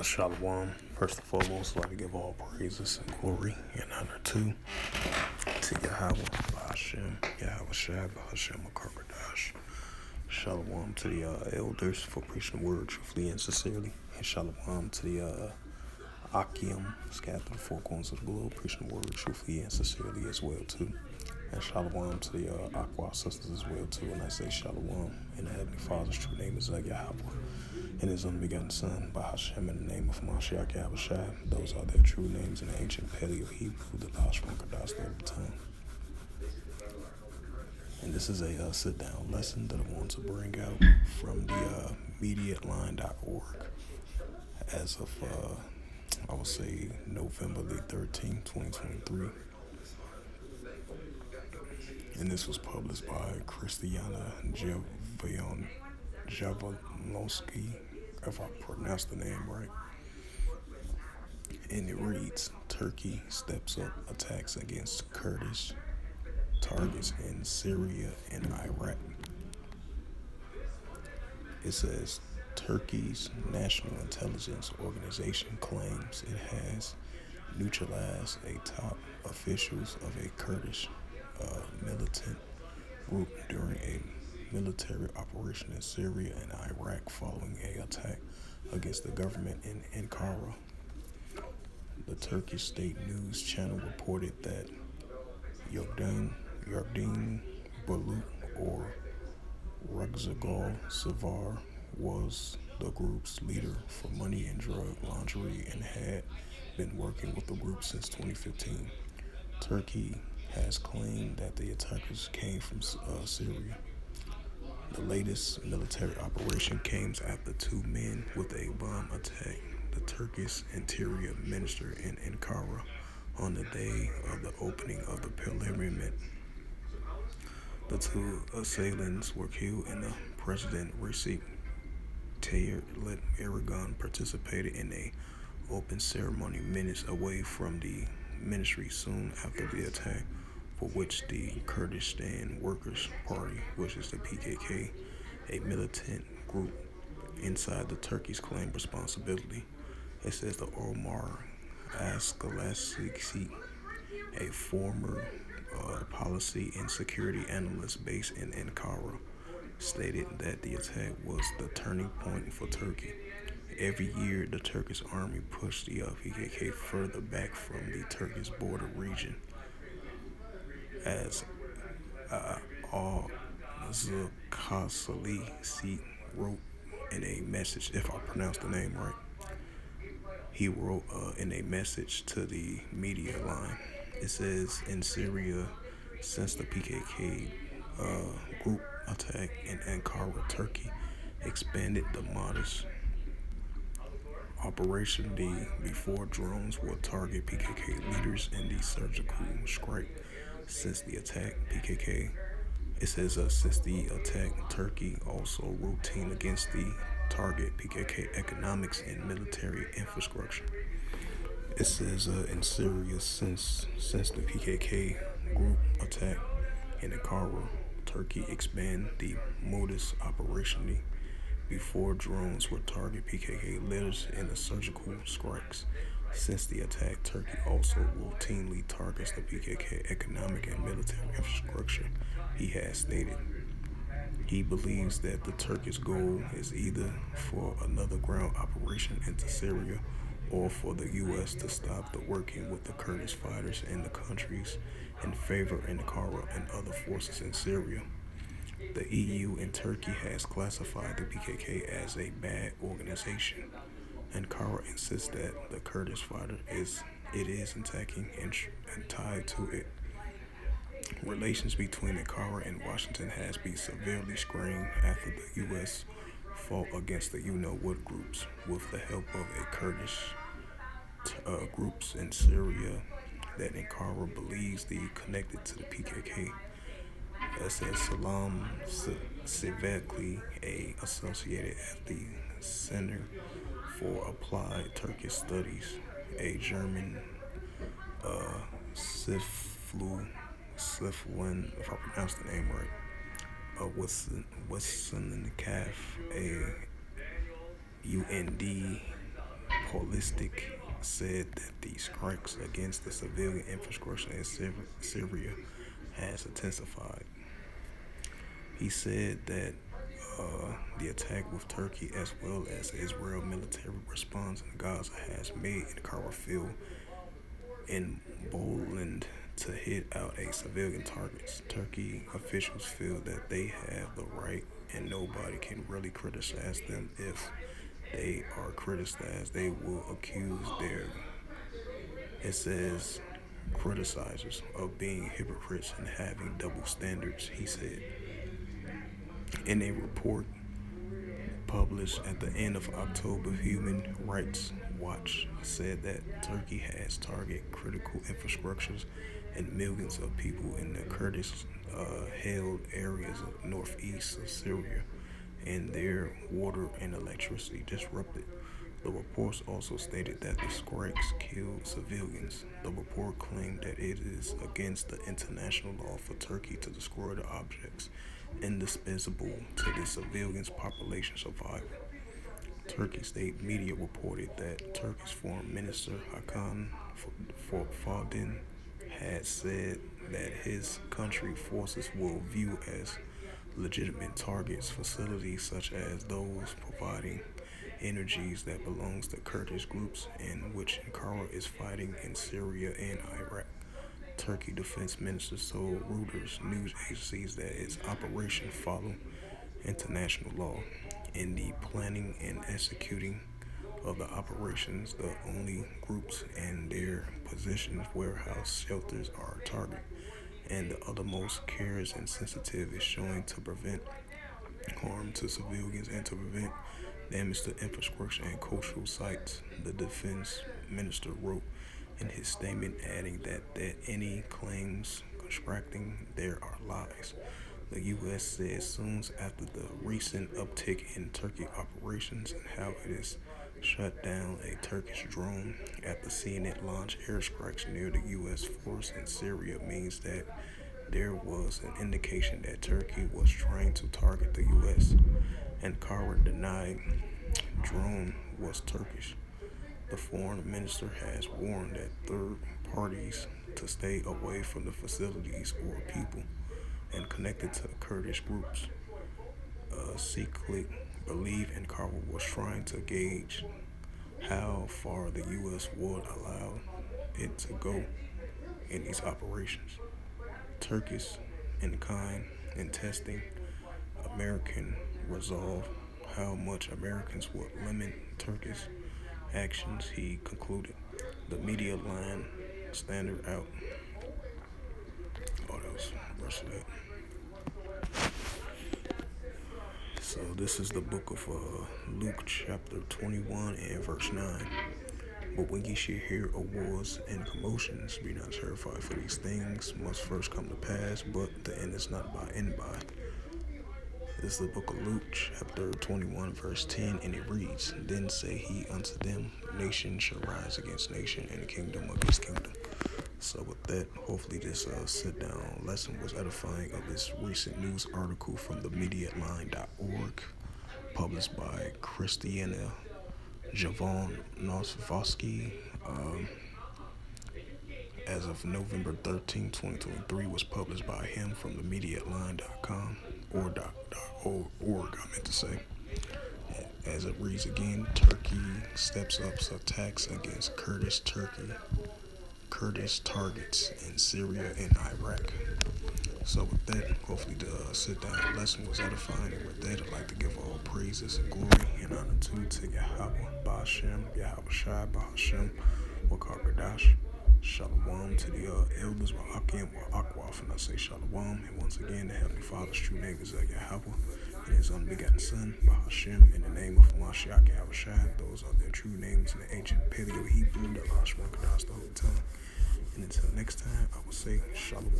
Shalom. First and foremost, I'd like to give all praises and glory and honor to Yahweh, Hashem, Yahweh Shab, Hashem Akaradash. Shalom to the elders for preaching the word truthfully and sincerely. And shalom to the Akim, scattered the four corners of the globe, preaching the word truthfully and sincerely as well too. And shalom to the Aqua sisters as well too. And I say shalom in the Heavenly Father's true name is Yahweh. And his unbegotten Son, by Hashem, in the name of Mashiach Yahweh Shai. Those are their true names in the ancient Paleo Hebrew, the Lashon Kodash of the tongue. And this is a sit-down lesson that I want to bring out from the medialine.org as of, I would say, November the 13th, 2023. And this was published by Christiana Javolonsky, if I pronounce the name right. And it reads, Turkey steps up attacks against Kurdish targets in Syria and Iraq. It says, Turkey's National Intelligence Organization claims it has neutralized a top officials of a Kurdish militant group during a military operation in Syria and Iraq following an attack against the government in Ankara. The Turkish state news channel reported that Yardin Balut or Rugzagal Savar was the group's leader for money and drug laundering and had been working with the group since 2015. Turkey has claimed that the attackers came from Syria. The latest military operation came after two men with a bomb attacked the Turkish Interior Minister in Ankara on the day of the opening of the parliament. The two assailants were killed and the President Recep Tayyip Erdogan participated in a open ceremony minutes away from the ministry soon after the attack, for which the Kurdistan Workers' Party, which is the PKK, a militant group inside the Turkey's claimed responsibility. It says the Omar Askalasi, a former policy and security analyst based in Ankara, stated that the attack was the turning point for Turkey. Every year, the Turkish army pushed the PKK further back from the Turkish border region. As Al-Zakasali wrote in a message, if I pronounce the name right, he wrote in a message to the media line. It says, in Syria, since the PKK group attack in Ankara, Turkey expanded the modest Operation D before drones will target PKK leaders in the surgical strike. Since the attack, since the attack, Turkey also routine against the target PKK economics and military infrastructure. It says in Syria, since the PKK group attack in Ankara, Turkey expand the modus operandi before drones would target PKK leaders in the surgical strikes. Since the attack, Turkey also routinely targets the PKK economic and military infrastructure, he has stated. He believes that the Turkish goal is either for another ground operation into Syria or for the U.S. to stop the working with the Kurdish fighters in the countries in favor of Ankara and other forces in Syria. The EU and Turkey has classified the PKK as a bad organization. Ankara insists that the Kurdish fighter is attacking and tied to it. Relations between Ankara and Washington has been severely strained after the U.S. fought against the you-know-what groups with the help of a Kurdish groups in Syria that Ankara believes they connected to the PKK. That says Salam Sivakli, a associated at the Center for Applied Turkish Studies, a German Siflin, if I pronounce the name right, Western Calf, a UND Holistic said that the strikes against the civilian infrastructure in Syria has intensified. He said that the attack with Turkey as well as Israel military response in Gaza has made Ankara feel emboldened to hit out a civilian targets. Turkey officials feel that they have the right and nobody can really criticize them. If they are criticized, they will accuse their, it says, criticizers of being hypocrites and having double standards, he said. In a report published at the end of October, Human Rights Watch said that Turkey has targeted critical infrastructures and millions of people in the Kurdish held areas of northeast of Syria and their water and electricity disrupted. The reports also stated that the strikes killed civilians. The report claimed that it is against the international law for Turkey to destroy the objects indispensable to the civilians' population survival. Turkey state media reported that Turkey's Foreign Minister Hakan Fidan had said that his country forces will view as legitimate targets facilities such as those providing energies that belongs to Kurdish groups in which Ankara is fighting in Syria and Iraq. Turkey defense minister told Reuters news agencies that its operation follow international law. In the planning and executing of the operations, the only groups and their positions, warehouse shelters are targeted, and the uttermost cares and sensitive is showing to prevent harm to civilians and to prevent damage to infrastructure and cultural sites, the defense minister wrote in his statement, adding that any claims constructing there are lies. The U.S. said soon after the recent uptick in Turkey operations and how it has shut down a Turkish drone after seeing it launch airstrikes near the U.S. force in Syria means that there was an indication that Turkey was trying to target the U.S. Ankara denied drone was Turkish. The foreign minister has warned that third parties to stay away from the facilities or people and connected to Kurdish groups. Secretly believe Ankara was trying to gauge how far the U.S. would allow it to go in these operations. Turkish in kind in testing American resolve how much Americans would limit Turkish actions, he concluded. The media line standard out. Oh, that was the rest of that. So this is the book of Luke chapter 21 and verse 9. But when ye shall hear of wars and commotions, be not terrified, for these things must first come to pass, but the end is not by and by. This is the book of Luke chapter 21 verse 10, and it reads, Then say he unto them, Nation shall rise against nation, and kingdom against kingdom. So with that, hopefully this sit-down lesson was edifying of this recent news article from themedialine.org, published by Christiana Javon Nosvosky, as of November 13, 2023, was published by him from themedialine.com, or .org, I meant to say. As it reads again, Turkey steps up attacks against Kurdish targets in Syria and Iraq. So with that, hopefully the sit-down lesson was edifying, and with that, I'd like to give all praises and glory and honor to Yahweh, Ba'ashem, Yahweh Shai, Ba'ashem, Wakar Shalom to the elders, Wa'akim, Wa'akwaf, and I say Shalom. And once again, the Heavenly Father's true name is Yahweh, and His unbegotten Son, Ba'ashem, in the name of Mashiach Yahweh Shai. Those are their true names in the ancient Paleo-Hebrew, the Lashman Kadas, the whole time. And until next time, I will say Shalom.